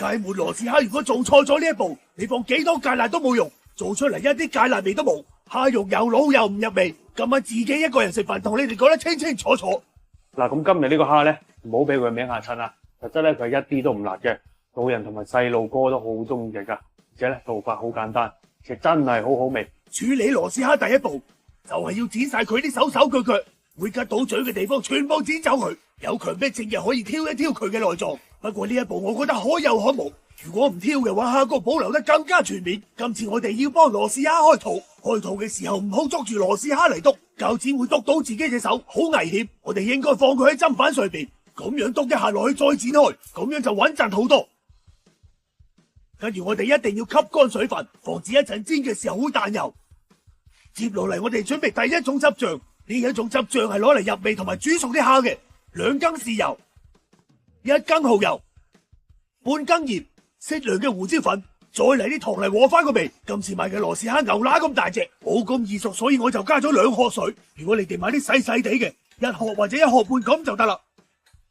芥末螺絲蝦如果做錯咗呢一步，你放幾多芥辣都冇用，做出嚟一啲芥辣味都冇，蝦肉又老又唔入味。今晚自己一個人食飯，同你哋講得清清楚楚。嗱，咁今日呢個蝦咧，唔好俾佢名嚇親啦。實質咧，佢一啲都唔辣嘅，老人同埋細路哥都好中意食噶。而且咧，做法好簡單，其實真係好好味。處理螺絲蝦第一步就係要剪晒佢啲手手腳腳，會拮到嘴嘅地方全部剪走佢。有強迫症嘅可以挑一挑佢嘅內臟，不過呢一步我覺得可有可無。如果唔挑嘅話，蝦膏保留得更加全面。今次我哋要幫螺絲蝦開肚，開肚嘅時候唔好捉住螺絲蝦嚟篤，鉸剪會篤到自己隻手，好危險。我哋應該放佢喺砧板上邊，咁樣篤一下落去再剪開，咁樣就穩陣好多。跟住我哋一定要吸乾水分，防止一陣煎嘅時候會彈油。接落嚟我哋準備第一種汁醬，呢一種汁醬係攞嚟入味同埋煮熟啲蝦嘅。2羹豉油，1羹蠔油，半羹鹽，適量嘅胡椒粉，再嚟啲糖嚟和翻個味。今次買嘅螺絲蝦牛腩咁大隻，冇咁易熟，所以我就加咗2殼水。如果你哋買啲細細地嘅，1殼或者1殼半咁就得啦。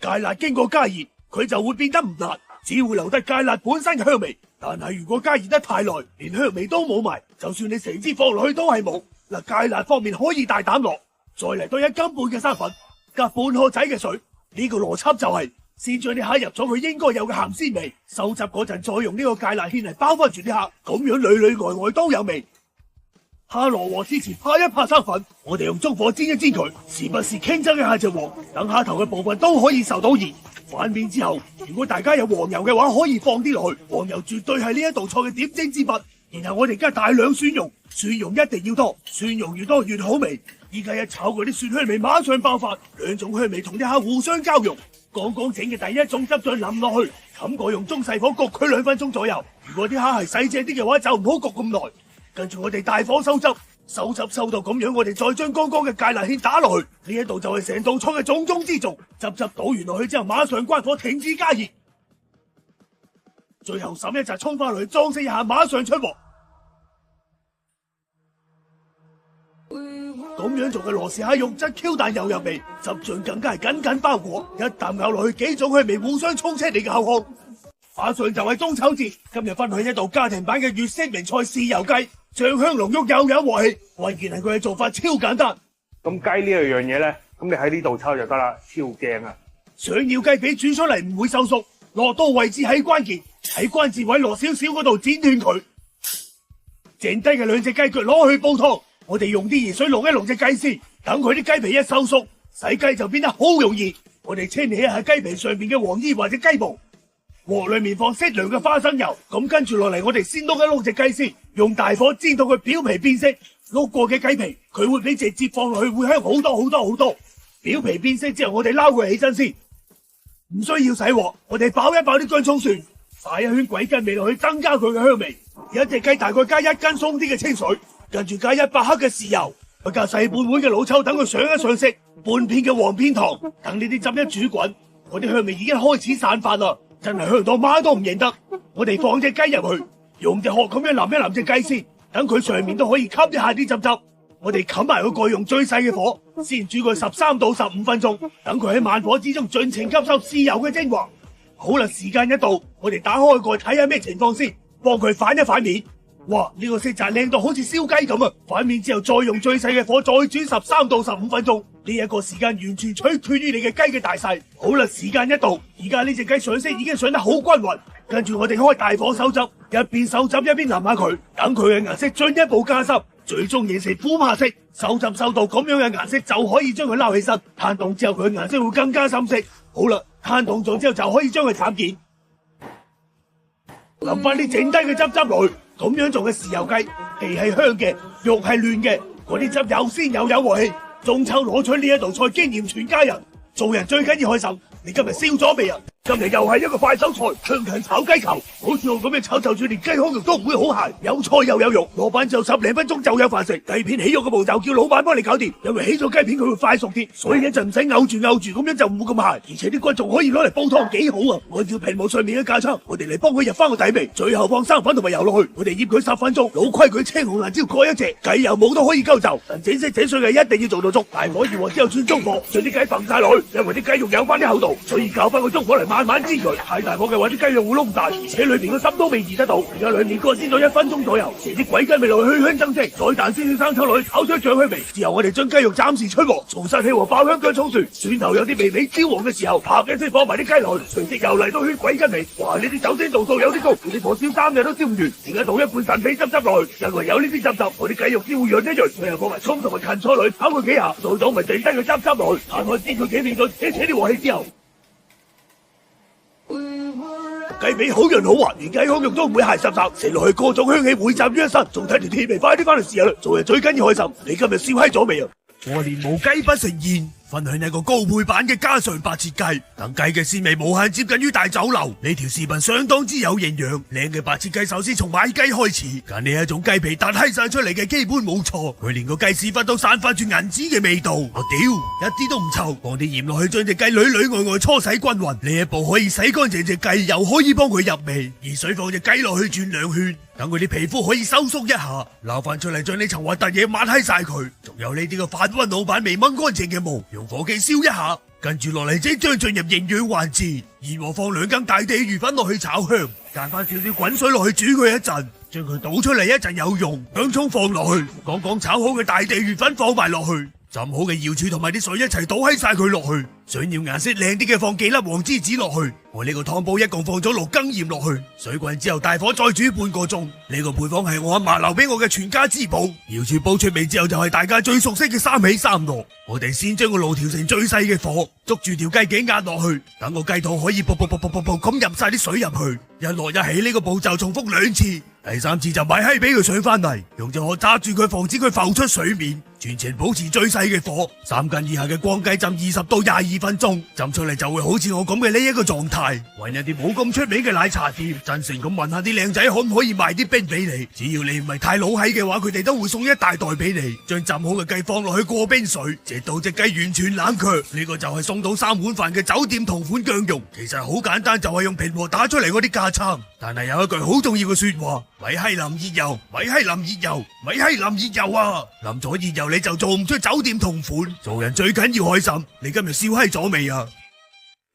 芥辣經過加熱，佢就會變得唔辣，只會留低芥辣本身嘅香味。但係如果加熱得太耐，連香味都冇埋，就算你成支放落去都係冇。嗱，芥辣方面可以大膽落，再嚟多1羹半嘅生粉，加半殼仔嘅水。呢個邏輯就係先將啲蝦入咗佢應該有嘅鹹鮮味，收汁嗰陣再用呢個芥辣芡嚟包翻住啲蝦，咁樣裏裏外外都有味。蝦落鑊之前拍一拍生粉，我哋用中火煎一煎佢，時不時傾側一下隻鑊，等蝦頭嘅部分都可以受到熱。反面之後，如果大家有黃油嘅話，可以放啲落去，黃油絕對係呢一道菜嘅點睛之筆。然後我哋加大量蒜蓉，蒜蓉一定要多，蒜蓉越多越好味。依家一炒嗰啲蒜香味馬上爆發，2種香味同啲蝦互相交融。剛剛整嘅第一種汁醬淋落去，冚過用中細火焗佢2分鐘左右。如果啲蝦係細隻啲嘅話，就唔好焗咁耐。跟住我哋大火收汁，收汁收到咁樣，我哋再將剛剛嘅芥辣芡打落去。呢一度就係成道菜嘅重中之重。汁倒完落去之後，馬上關火停止加熱。最後滲一紮蔥花落去裝飾一下，馬上出鑊。咁樣做嘅螺絲蝦肉質 Q 彈又入味，汁醬更加係緊緊包裹，一啖咬落去幾種香味互相充斥你嘅口腔。馬上就係中秋節，今日分享一道家庭版嘅粵式名菜豉油雞，醬香濃郁又有鑊氣，關鍵係佢嘅做法超簡單。咁雞呢樣嘢咧，咁你喺呢度抽就得啦，超正啊！想要雞髀煮出嚟唔會收縮，落刀位置喺關鍵，喺關節位落少少嗰度剪斷佢。剩低嘅2隻雞腳攞去煲湯。我哋用啲熱水淥一淥隻雞先，等佢啲雞皮一收縮，洗雞就變得好容易。我哋清理一下雞皮上面嘅黃衣或者雞毛，鑊裏面放適量嘅花生油。咁跟住落嚟，我哋先碌一碌隻雞先，用大火煎到佢表皮變色。碌過嘅雞皮，佢會比直接放落去會香好多好多好多。表皮變色之後，我哋撈佢起身先，唔需要洗鑊。我哋爆一爆啲薑蔥蒜，撒一圈鬼根味落去，增加佢嘅香味。一隻雞大概加1斤鬆啲嘅清水。跟住加100克嘅豉油，再加細半碗嘅老抽，等佢上一上色，半片嘅黃片糖，等呢啲汁一煮滾，嗰啲香味已經開始散發啦，真係香到媽都唔認得。我哋放隻雞入去，用隻殼咁樣淋一淋隻雞先，等佢上面都可以吸一下啲汁汁。我哋冚埋個蓋，用最細嘅火，先煮佢13到15分鐘，等佢喺慢火之中盡情吸收豉油嘅精華。好啦，時間一到，我哋打開蓋睇下咩情況先，幫佢反一反面。哇！呢個色澤靚到好似燒雞咁啊！反面之後再用最細嘅火再煮13到15分鐘，呢一個時間完全取決於你嘅雞嘅大細。好啦，時間一到，而家呢隻雞上色已經上得好均勻，跟住我哋開大火收汁，一邊收汁一邊淋下佢，等佢嘅顏色進一步加深，最終形成虎麻色。收汁收到咁樣嘅顏色就可以將佢撈起身，攤凍之後佢嘅顏色會更加深色。好啦，攤凍咗之後就可以將佢斬件，淋翻啲剩低嘅汁汁落去。咁樣做嘅豉油雞，皮係香嘅，肉係嫩嘅，嗰啲汁又鮮又有鑊氣。中秋攞出呢一道菜，經驗全家人。做人最緊要開心。你今日燒咗未啊？今日又係一個快手菜，香芹炒雞球，好似我咁樣炒，就算連雞胸肉都唔會好鹹，有菜又有肉，攞翻之後10零分鐘就有飯食。雞片起肉嘅步驟叫老闆幫你搞掂，因為起咗雞片佢會快熟啲，所以一陣唔使漚住咁樣就唔會咁鹹，而且啲骨仲可以攞嚟煲湯，幾好啊！按照屏幕上面嘅架撐，我哋嚟幫佢入翻個底味，最後放生粉同埋油落去，我哋醃佢10分鐘。老規矩青紅辣椒各一隻，雞油冇都可以勾就，但整色整水嘅一定要做到足。大火熱鑊之後轉中火，將啲雞放晒落去，因為啲雞肉有翻啲厚度，所以較翻個中火嚟慢慢煎佢。太大火嘅話，啲雞肉會燶大，而且裏邊個心都未熱得到。而家兩面各煎咗1分鐘左右，成啲鬼雞味落去，香增色，再彈少少生抽落去，炒出醬香味。之後我哋將雞肉暫時出鑊，重新起鑊爆香薑葱蒜，蒜頭有啲微微焦黃嘅時候，啪一聲放埋啲雞落去，隨即又嚟到圈鬼雞味。哇！呢啲酒精度數有啲高，呢火燒3日都燒唔完。而家倒一半陳皮汁落去，因為有呢啲汁，我啲雞肉先會潤一潤。最後放埋葱同埋芹菜落去，炒佢幾下，到咗咪剩低個汁落去，攤開煎佢幾面再扯啲鑊氣之後。雞髀好潤好滑，連雞胸肉都唔會鞋濕濕，食落去各種香氣匯集於一身，仲睇條鐵味，快啲翻嚟試下啦！做人最緊要開心，你今日燒閪咗未啊？過年無雞不成宴，分享一個高配版嘅家常白切雞，等雞嘅鮮味無限接近於大酒樓。呢條視頻相當之有營養，靚嘅白切雞首先從買雞開始，揀呢一種雞皮突閪晒出嚟嘅基本冇錯，佢連個雞屎忽都散發住銀紙嘅味道，我屌一啲都唔臭。放啲鹽落去將隻雞裏裏外外搓洗均勻，呢一步可以洗乾淨隻雞，又可以幫佢入味。熱水放隻雞落去轉2圈。等佢啲皮膚可以收縮一下，撈翻出嚟將呢層核突嘢抹閪晒佢，仲有呢啲個發瘟老闆未掹乾淨嘅毛，用火機燒一下，跟住落嚟即將進入營養環節，熱鑊放2羹大地魚粉落去炒香，加翻少少滾水落去煮佢一陣，將佢倒出嚟一陣有用，薑葱放落去，剛剛炒好嘅大地魚粉放埋落去。浸好嘅瑤柱同埋啲水一齊倒喺晒佢落去，想要顏色靚啲嘅放幾粒黃芝子落去。我呢個湯煲一共放咗6羹鹽落去，水滾之後大火再煮半個鐘。呢個配方係我阿嫲留俾我嘅全家之寶。瑤柱煲出味之後就係大家最熟悉嘅3起3落。我哋先將個爐調成最細嘅火，捉住條雞頸壓落去，等個雞肚可以噗咁入晒啲水入去。一落一起呢個步驟重複2次。第3次就咪閪俾佢上翻嚟，用隻殼揸住佢，防止佢浮出水面，全程保持最細嘅火，3斤以下嘅光雞浸20到22分鐘，浸出嚟就會好似我咁嘅呢一個狀態。揾一啲冇咁出名嘅奶茶店，真誠咁問下啲靚仔可唔可以賣啲冰俾你，只要你唔係太老閪嘅話，佢哋都會送一大袋俾你。將浸好嘅雞放落去過冰水，直到隻雞完全冷卻，呢個就係送到3碗飯嘅酒店同款醬肉。其實好簡單，就係用平和打出嚟嗰啲架撐，但係有一句好重要嘅說話。咪係淋熱油，咪係淋熱油，咪係淋熱油啊！淋咗熱油你就做唔出酒店同款。做人最緊要開心，你今日燒閪咗未啊？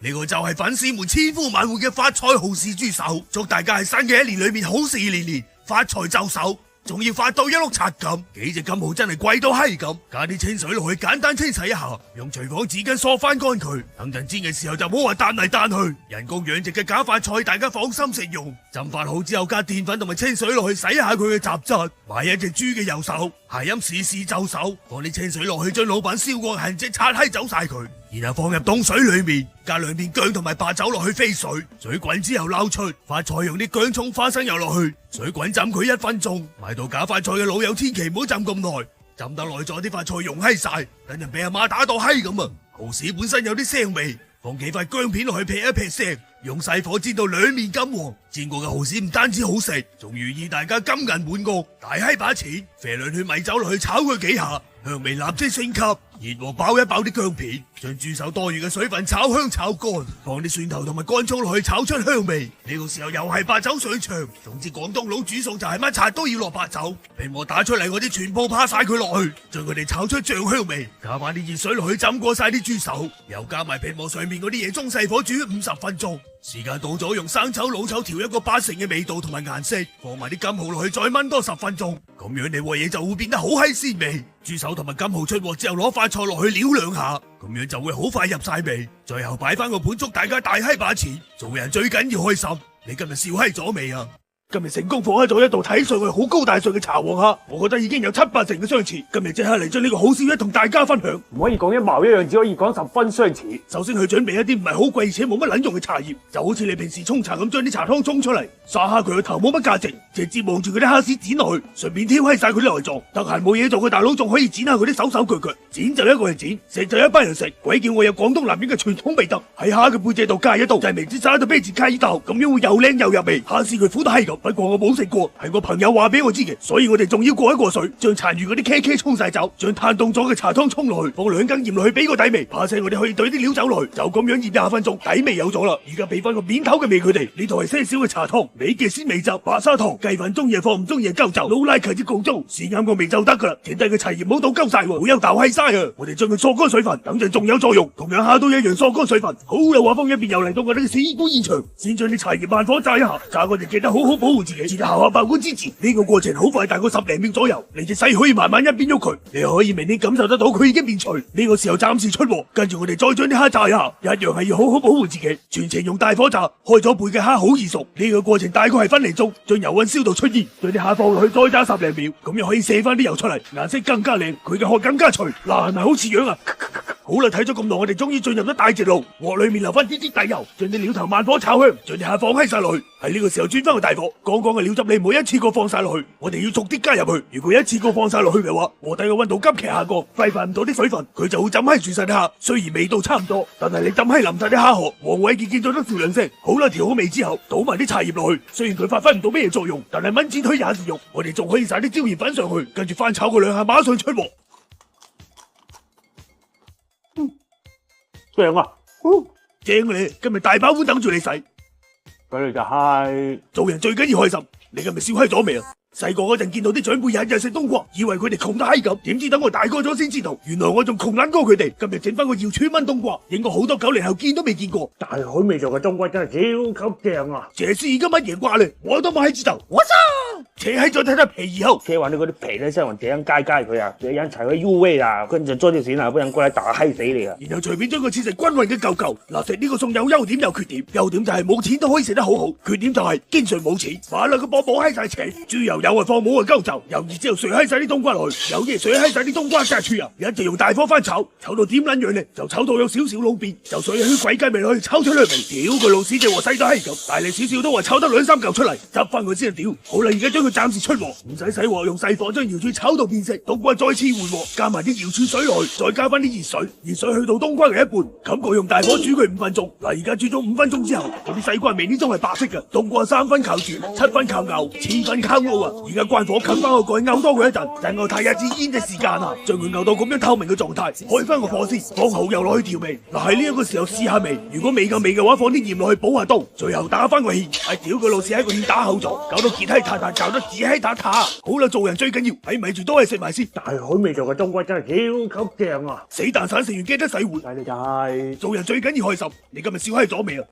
呢個就係粉絲們千呼萬喚嘅發菜蠔豉豬手，祝大家喺新嘅一年裏面好事連連，發財就手。仲要發到一碌柒咁，幾隻金蠔真係貴到閪咁，加啲清水落去簡單清洗一下，用廚房紙巾梳翻乾佢，等陣煎嘅時候就唔好話彈嚟彈去。人工養殖嘅假發菜，大家放心食用。浸發好之後加澱粉同埋清水落去洗下佢嘅雜質，買一隻豬嘅右手，諧音試就手，放啲清水落去將老闆燒過嘅痕跡擦閪走晒佢，然後放入凍水裏面，加2片薑同埋白酒落去飛水，水滾之後撈出，發菜用啲薑葱花生油落去，水滾浸佢1分鐘。買到假發菜嘅老友千祈唔好浸咁耐，浸得耐咗啲發菜溶閪晒，等人俾阿媽打到閪咁啊！蠔豉本身有啲腥味，放幾塊薑片落去劈一劈聲，用細火煎到2面金黃。煎過嘅蠔豉唔單止好食，仲寓意大家金銀滿屋，大閪把錢。肥2圈米酒落去炒佢幾下，香味立即升級。熱鑊爆一爆啲薑片，將豬手多餘嘅水分炒香炒乾，放啲蒜頭同埋乾葱落去炒出香味。呢個時候又係白酒上場。總之廣東佬煮餸就係乜柴都要落白酒。平和打出嚟嗰啲全部趴晒佢落去，將佢哋炒出醬香味。加翻啲熱水落去浸過晒啲豬手，又加埋平和上面嗰啲嘢，中細火煮50分鐘。時間到咗，用生抽老抽調一個80%嘅味道同埋顏色，放埋啲金蠔落去再燜多10分鐘，咁樣你鑊嘢就會變得好閪鮮味。豬手同埋金蠔出鑊之後，攞塊菜落去撩2下，咁樣就會好快入晒味。最後擺翻個盤，祝大家大閪把錢。做人最緊要開心。你今日燒閪咗未啊？今日成功放開咗一道睇上去好高大上嘅茶黃蝦，我覺得已經有7、8成嘅相似。今日即刻嚟將呢個好燒一同大家分享。唔可以講一模一樣，只可以講10分相似。首先去準備一啲唔係好貴而且冇乜撚用嘅茶葉，就好似你平時沖茶咁，將啲茶湯沖出嚟，刷下佢個頭冇乜價值，直接望住佢啲蝦絲剪落去，順便挑閪晒佢啲內臟。得閒冇嘢做嘅大佬仲可以剪下佢啲手手腳腳，剪就一個人剪，食就一班人食。鬼叫我有廣東男人嘅傳統味道，喺蝦嘅背脊度加一刀，就係明知殺到卑字卡依度，咁樣會又靚又入味。蝦絲佢苦得閪咁，不過我冇食過，係我朋友話俾我知嘅，所以我哋仲要過一過水，將殘餘嗰啲茄茄沖晒走，將攤凍咗嘅茶湯沖落去，放2羹鹽落去俾個底味，怕死我哋可以懟啲料酒落去，就咁樣醃20分鐘，底味有咗啦。而家俾翻個面頭嘅味佢哋，呢度係些少嘅茶湯，味嘅鮮味汁、白砂糖、雞粉，中意放唔中意鳩就，老拉求之共中，試啱個味就得噶啦。剩低嘅齊鹽唔好倒鳩晒，好有豆閪晒啊！我哋將佢索乾水分，等陣仲有作用，同樣下都一樣索乾水分。好啦，畫風一邊又嚟到我哋嘅事故現場，先將啲柴鹽慢火炸一下，炸嗰陣記得好好保護自己，記得下爆管支持。呢個過程好快，大概10零秒左右，你隻勢可以慢慢一邊喐佢，你可以明顯感受得到佢已經變脆。呢個時候暫時出鑊，跟住我哋再將啲蝦炸一下，一樣係要好好保護自己，全程用大火炸，開咗背嘅蝦好易熟。呢個過程大概係分離鐘，將油溫燒到出煙，將啲蝦放落去再炸10零秒，咁樣可以射翻啲油出嚟，顏色更加靚，佢嘅殼更加脆。嗱，係咪好似樣啊？好啦，睇咗咁耐，我哋終於進入咗大直路，鑊裏面留翻啲底油，將啲料頭慢火炒香，將啲蝦放喺晒落去。喺呢個時候轉翻個大火，剛剛嘅料汁你唔好一次過放晒落去，我哋要逐啲加入去。如果一次過放晒落去嘅話，鍋底嘅溫度急劇下降，揮發唔到啲水分，佢就會浸喺住晒啲蝦。雖然味道差唔多，但係你浸喺淋晒啲蝦殼，黃偉傑見到都笑兩聲。好啦，調好味之後，倒埋啲柴葉落去。雖然佢發揮唔到咩作用，但係炆煎腿也是肉。我哋仲可以撒啲椒鹽粉上去，跟住翻炒佢2下，馬上出鑊。正啊！正你，今日大把碗等住你洗。佢哋就係做人最緊要開心。你今日笑閪咗未啊？細個嗰陣見到啲長輩日日食冬瓜，以為佢哋窮得閪咁，點知等我大個咗先知道，原來我仲窮撚過佢哋。今日整翻個瑤柱炆冬瓜，應該好多9零後見都未見過。大海味做嘅冬瓜真係超級正啊！謝師而家乜嘢瓜咧？我都冇喺知道。我操！扯喺再睇睇皮以後，切完嗰啲皮咧，先用這樣解佢啊，這樣才會入味啊！跟住捉條線啊，不然過嚟打閪死你啊！然後隨便將佢切成均勻嘅嚿嚿。嗱，食呢個餸有優點有缺點，優點就係冇錢都可以食得好好，缺點就係經常冇錢，買兩個波冇閪晒錢，豬油有啊放冇啊鳩就，油熱之後水閪晒啲冬瓜落去，有嘢水閪晒啲冬瓜加醋啊，一直用大火翻炒，炒到點撚樣咧？就炒到有少少老變，就水去鬼雞味落去，炒出兩味，屌佢老屎隻鑊細到閪咁，大力少少都話炒得2、3嚿出嚟，執翻佢先屌。好啦，而家將佢暫時出鑊。唔使洗鑊，用細火將瑤柱炒到變色，冬瓜再次換鑊，加埋啲瑤柱水落去，再加翻啲熱水，熱水去到冬瓜嘅一半，冚蓋用大火煮佢5分鐘。嗱，而家煮咗5分鐘之後，嗰啲西瓜味呢種係白色嘅，冬瓜3分靠煮，7分靠熬，7分靠熬啊！而家關火冚翻個蓋，漚多佢一陣，等我睇下支煙嘅時間啊，將佢漚到咁樣透明嘅狀態，開翻個火先，放蠔油落去調味。嗱，喺呢一個時候試下味，如果未夠味嘅話，放啲鹽落去補下刀，最後打翻個芡。屌佢老屎喺個芡打厚咗，搞到結閪塌塌，搞得紙閪塌塌。好啦，做人最緊要喺咪住都係食埋先。大海味做嘅冬瓜真係超級正啊！死蛋散食完記得洗碗。你就係做人最緊要開心。你今日笑閪咗未啊？